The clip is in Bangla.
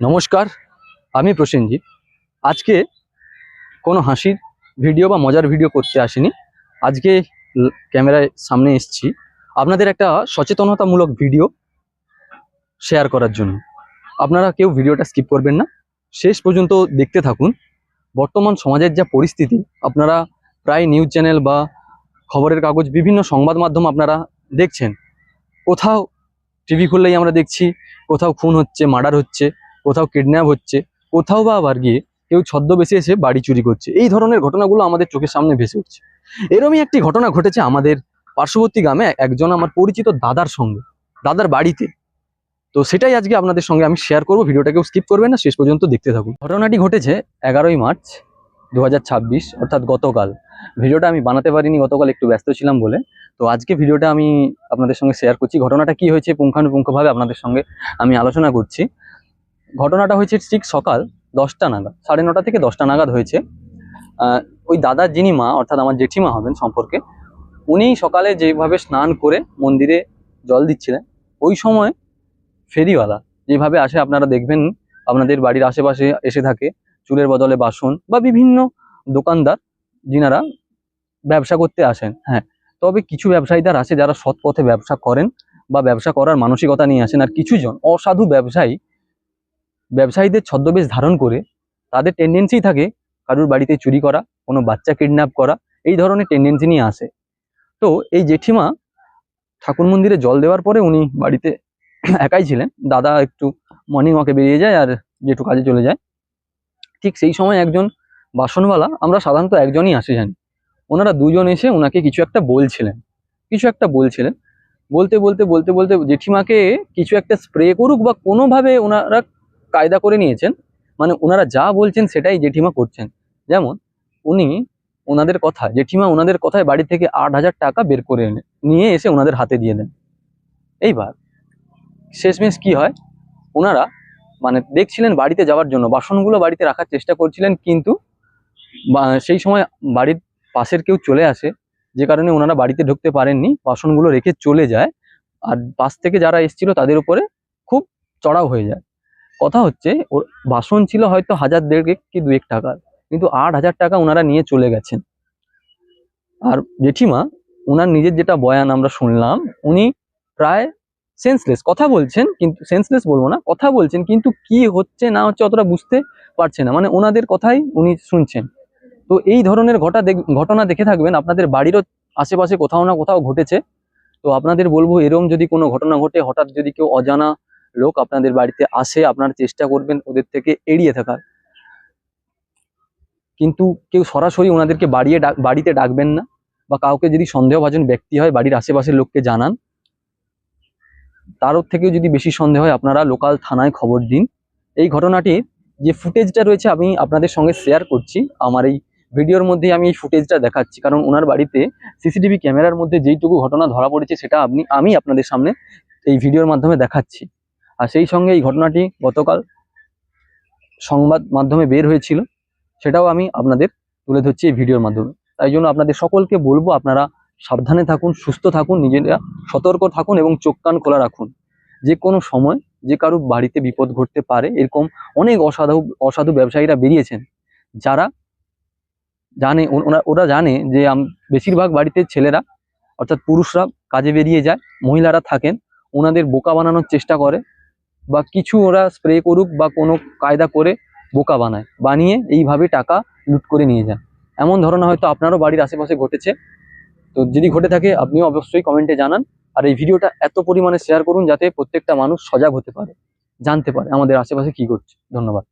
নমস্কার, আমি প্রসেনজিৎ। আজকে কোনো হাসির ভিডিও বা মজার ভিডিও করতে আসিনি। আজকে ক্যামেরায় সামনে এসেছি আপনাদের একটা সচেতনতামূলক ভিডিও শেয়ার করার জন্য। আপনারা কেউ ভিডিওটা স্কিপ করবেন না, শেষ পর্যন্ত দেখতে থাকুন। বর্তমান সমাজের যা পরিস্থিতি, আপনারা প্রায় নিউজ চ্যানেল বা খবরের কাগজ, বিভিন্ন সংবাদ মাধ্যম আপনারা দেখছেন। কোথাও টিভি খুললেই আমরা দেখছি কোথাও খুন হচ্ছে, মার্ডার হচ্ছে, কোথাও কিডন্যাপ হচ্ছে, কোথাও বা আবার গিয়ে কেউ ছদ্মবেশে এসে বাড়ি চুরি করছে। এই ধরনের ঘটনাগুলো আমাদের চোখের সামনে ভেসে উঠছে। এরকমই একটি ঘটনা ঘটেছে আমাদের পার্শ্ববর্তী গ্রামে একজন আমার পরিচিত দাদার সঙ্গে, দাদার বাড়িতে। তো সেটাই আজকে আপনাদের সঙ্গে আমি শেয়ার করবো। ভিডিওটাকেও স্কিপ করবেন না, শেষ পর্যন্ত দেখতে থাকুন। ঘটনাটি ঘটেছে 11ই মার্চ 2026, অর্থাৎ গতকাল। ভিডিওটা আমি বানাতে পারিনি, গতকাল একটু ব্যস্ত ছিলাম বলে। তো আজকে ভিডিওটা আমি আপনাদের সঙ্গে শেয়ার করছি। ঘটনাটা কি হয়েছে পুঙ্খানুপুঙ্খভাবে আপনাদের সঙ্গে আমি আলোচনা করছি। ঘটনাটা হয়েছে ঠিক সকাল 10টা নাগাদ, 9:30 থেকে 10টা নাগাদ হয়েছে। ওই দাদার যিনি মা, অর্থাৎ আমার জেঠিমা হবেন সম্পর্কে, উনি সকালে যেভাবে স্নান করে মন্দিরে জল দিচ্ছিলেন, ওই সময় ফেরিওয়ালা যেভাবে আসে, আপনারা দেখবেন আপনাদের বাড়ির আশেপাশে এসে থাকে চুলের বদলে বাসন, বা বিভিন্ন দোকানদার যিনারা ব্যবসা করতে আসেন। হ্যাঁ, তবে কিছু ব্যবসায়ীদার আছে যারা সৎ পথে ব্যবসা করেন বা ব্যবসা করার মানসিকতা নিয়ে আসেন, আর কিছুজন অসাধু ব্যবসায়ীদের ছদ্মবেশ ধারণ করে তাদের টেন্ডেন্সি থাকে কারুর বাড়িতে চুরি করা, কোনো বাচ্চা কিডন্যাপ করা, এই ধরনের টেন্ডেন্সি নিয়ে আসে। তো এই জেঠিমা ঠাকুর মন্দিরে জল দেওয়ার পরে উনি বাড়িতে একাই ছিলেন। দাদা একটু মর্নিং ওয়াকে বেরিয়ে যায় আর জেঠু কাজে চলে যায়। ঠিক সেই সময় একজন বাসনওয়ালা, আমরা সাধারণত একজনই আসে জানি, ওনারা দুজন এসে ওনাকে কিছু একটা বলছিলেন। বলতে বলতে বলতে বলতে জেঠিমাকে কিছু একটা স্প্রে করুক বা কোনোভাবে ওনারা কায়দা করে নিয়েছেন। মানে ওনারা যা বলছেন সেটাই জেঠিমা করছেন। যেমন জেঠিমা ওনাদের কথায় বাড়ি থেকে 8,000 টাকা বের করে নিয়ে এসে ওনাদের হাতে দিয়ে দেন। এইবার শেষমেশ কি হয়, ওনারা মানে দেখছিলেন বাড়িতে যাওয়ার জন্য, বাসনগুলো বাড়িতে রাখার চেষ্টা করছিলেন, কিন্তু সেই সময় বাড়ির পাশের কেউ চলে আসে, যে কারণে ওনারা বাড়িতে ঢুকতে পারেননি, বাসনগুলো রেখে চলে যায়। আর পাশ থেকে যারা এসেছিল তাদের উপরে খুব চড়াও হয়ে যায়। কথা হচ্ছে ওর বাসন ছিল হয়তো 1,000-1,500 কি 2-1 টাকার, কিন্তু 8,000 টাকা ওনারা নিয়ে চলে গেছেন। আর জেঠিমা ওনার নিজের যেটা বয়ান আমরা শুনলাম, উনি প্রায় সেন্সলেস কথা বলছেন, কিন্তু সেন্সলেস বলবো না, কথা বলছেন কিন্তু কি হচ্ছে না হচ্ছে অতটা বুঝতে পারছে না, মানে ওনাদের কথাই উনি শুনছেন। তো এই ধরনের ঘটনা দেখে থাকবেন, আপনাদের বাড়িরও আশেপাশে কোথাও না কোথাও ঘটেছে। তো আপনাদের বলবো, এরকম যদি কোনো ঘটনা ঘটে, হঠাৎ যদি কেউ অজানা লোক আপনাদের বাড়িতে আসে, আপনারা চেষ্টা করবেন ওদের থেকে এড়িয়ে থাকার। কিন্তু কেউ সরাসরি ওনাদেরকে বাড়িতে ডাকবেন না, বা কাউকে যদি সন্দেহভাজন ব্যক্তি হয় বাড়ির আশেপাশের লোককে জানান। তার থেকেও যদি বেশি সন্দেহ হয় আপনারা লোকাল থানায় খবর দিন। এই ঘটনাটির যে ফুটেজটা রয়েছে আমি আপনাদের সঙ্গে শেয়ার করছি। আমার এই ভিডিওর মধ্যে আমি এই ফুটেজটা দেখাচ্ছি, কারণ ওনার বাড়িতে সিসিটিভি ক্যামেরার মধ্যে যেইটুকু ঘটনা ধরা পড়েছে সেটা আমি আপনাদের সামনে এই ভিডিওর মাধ্যমে দেখাচ্ছি। আর সেই সঙ্গে এই ঘটনাটি গতকাল সংবাদ মাধ্যমে বের হয়েছিল, সেটাও আমি আপনাদের তুলে ধরছি এই ভিডিওর মাধ্যমে। তাই জন্য আপনাদের সকলকে বলবো, আপনারা সাবধানে থাকুন, সুস্থ থাকুন, নিজেরা সতর্ক থাকুন এবং চোখ কান খোলা রাখুন। যে কোনো সময় যে কারো বাড়িতে বিপদ ঘটতে পারে। এরকম অনেক অসাধু ব্যবসায়ীরা বেরিয়েছেন, যারা জানে, ওরা জানে যে বেশিরভাগ বাড়িতে ছেলেরা অর্থাৎ পুরুষরা কাজে বেরিয়ে যায়, মহিলারা থাকেন, ওনাদের বোকা বানানোর চেষ্টা করে, বা কিছু ওরা স্প্রে করুক বা কোনো কায়দা করে বোকা বানিয়ে এইভাবে টাকা লুট করে নিয়ে যায়। এমন ধরনের হয়তো আপনারও বাড়ির আশেপাশে ঘটেছে। তো যদি ঘটে থাকে আপনিও অবশ্যই কমেন্টে জানান। আর এই ভিডিওটা এত পরিমাণে শেয়ার করুন যাতে প্রত্যেকটা মানুষ সজাগ হতে পারে, জানতে পারে আমাদের আশেপাশে কি ঘটছে। ধন্যবাদ।